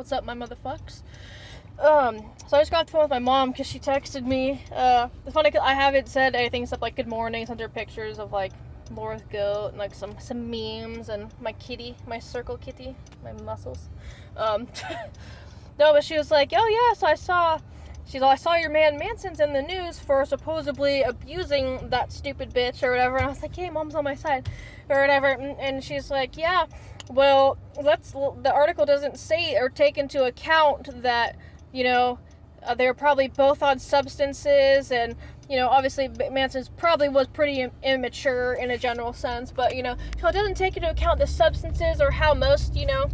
What's up, my motherfucks? So I just got off the phone with my mom because she texted me. It's funny because I haven't said anything except like good morning, sent her pictures of like Laura's goat and like some memes and my kitty, my circle kitty, my muscles. No, but she was like, oh yeah, so I saw your man Manson's in the news for supposedly abusing that stupid bitch or whatever. And I was like, hey, mom's on my side or whatever. And she's like, yeah, well, the article doesn't say or take into account that, you know, they're probably both on substances, and, you know, obviously Manson's probably was pretty immature in a general sense, but, you know, so it doesn't take into account the substances or how most, you know,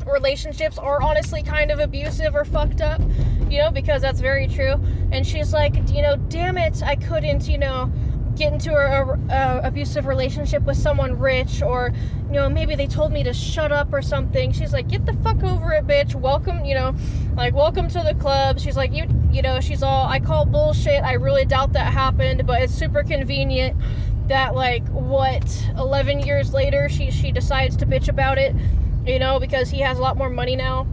relationships are honestly kind of abusive or fucked up, you know, because that's very true. And she's like, you know, damn it, I couldn't, you know, get into a abusive relationship with someone rich, or, you know, maybe they told me to shut up or something. She's like, get the fuck over it, bitch. Welcome, you know, like, welcome to the club. She's like, you know, she's all, I call bullshit. I really doubt that happened, but it's super convenient that, like, 11 years later, she decides to bitch about it, you know, because he has a lot more money now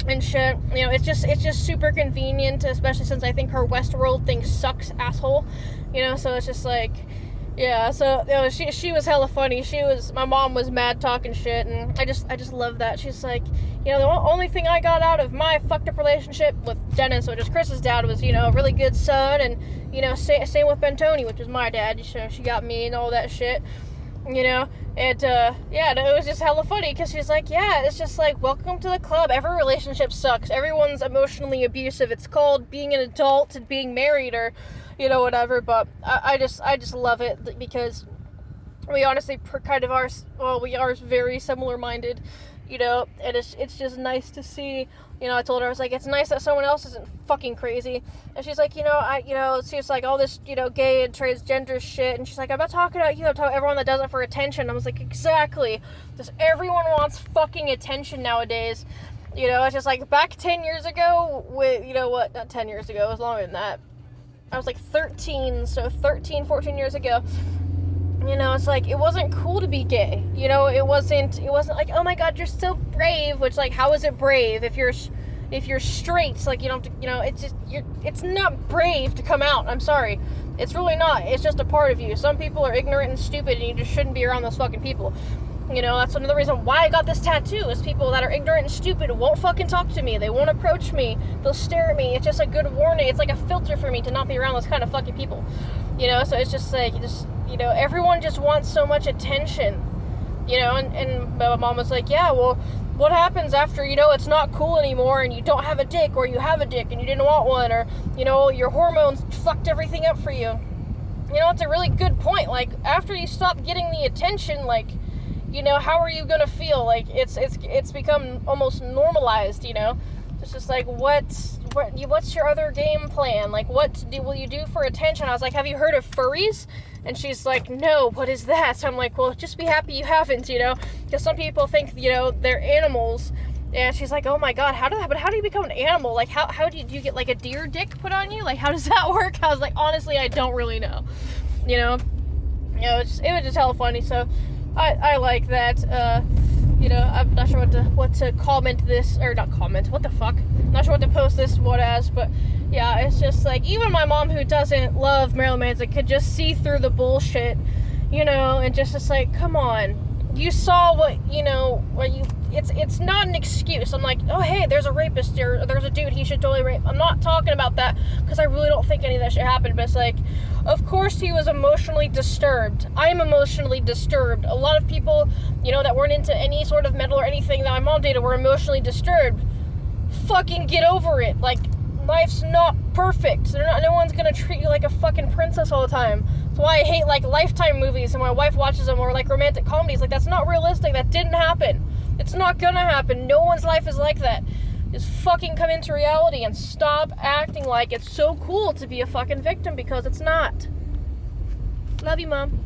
and shit. You know, it's just super convenient, especially since I think her Westworld thing sucks, asshole. You know, so it's just like, yeah, so, you know, she was hella funny. My mom was mad talking shit, and I just love that. She's like, you know, the only thing I got out of my fucked up relationship with Dennis, which is Chris's dad, was, you know, a really good son, and, you know, same with Bentoni, which is my dad. She got me and all that shit, you know. And, yeah, it was just hella funny, because she's like, yeah, it's just like, welcome to the club. Every relationship sucks. Everyone's emotionally abusive. It's called being an adult and being married, or, you know, whatever. But I just love it, because we honestly kind of are, well, we are very similar-minded, you know, and it's just nice to see. You know, I told her, I was like, it's nice that someone else isn't fucking crazy. And she's like, you know, she's like, all this, you know, gay and transgender shit. And she's like, I'm not talking about you, I'm talking about everyone that does it for attention. I was like, exactly. Just everyone wants fucking attention nowadays. You know, it's just like, back 10 years ago, you know what, not 10 years ago, it was longer than that. I was like 13, so 13, 14 years ago. You know, it's like, it wasn't cool to be gay. You know, it wasn't like, oh my god, you're so brave, which, like, how is it brave if you're straight? Like, you don't have to, you know, it's not brave to come out. I'm sorry. It's really not. It's just a part of you. Some people are ignorant and stupid, and you just shouldn't be around those fucking people. You know, that's another reason why I got this tattoo, is people that are ignorant and stupid won't fucking talk to me. They won't approach me. They'll stare at me. It's just a good warning. It's like a filter for me to not be around those kind of fucking people. You know, so it's just like, you know, everyone just wants so much attention. You know, and my mom was like, yeah, well, what happens after, you know, it's not cool anymore, and you don't have a dick, or you have a dick and you didn't want one, or, you know, your hormones fucked everything up for you. You know, it's a really good point. Like, after you stop getting the attention, like, you know, how are you gonna feel? Like, it's become almost normalized, you know? It's just like, what's your other game plan? Like, will you do for attention? I was like, have you heard of furries? And she's like, no, what is that? So I'm like, well, just be happy you haven't, you know? Because some people think, you know, they're animals. And she's like, oh my god, how do you become an animal? Like, how do you get, like, a deer dick put on you? Like, how does that work? I was like, honestly, I don't really know. You know, it was just hella funny, so I like that. You know, I'm not sure what to comment this, or not comment, what the fuck? Not sure what to post this what as, but yeah, it's just like, even my mom, who doesn't love Marilyn Manson, could just see through the bullshit, you know, and just like, come on. You saw what, you know, it's not an excuse. I'm like, oh, hey, there's a rapist here, or there's a dude, he should totally rape. I'm not talking about that, because I really don't think any of that shit happened, but it's like, of course he was emotionally disturbed. I'm emotionally disturbed. A lot of people, you know, that weren't into any sort of metal or anything that my mom dated were emotionally disturbed. Fucking get over it. Like, life's not perfect. No one's gonna treat you like a fucking princess all the time. That's why I hate, like, Lifetime movies, and my wife watches them, or, like, romantic comedies. Like, that's not realistic. That didn't happen. It's not gonna happen. No one's life is like that. Just fucking come into reality and stop acting like it's so cool to be a fucking victim, because it's not. Love you, Mom.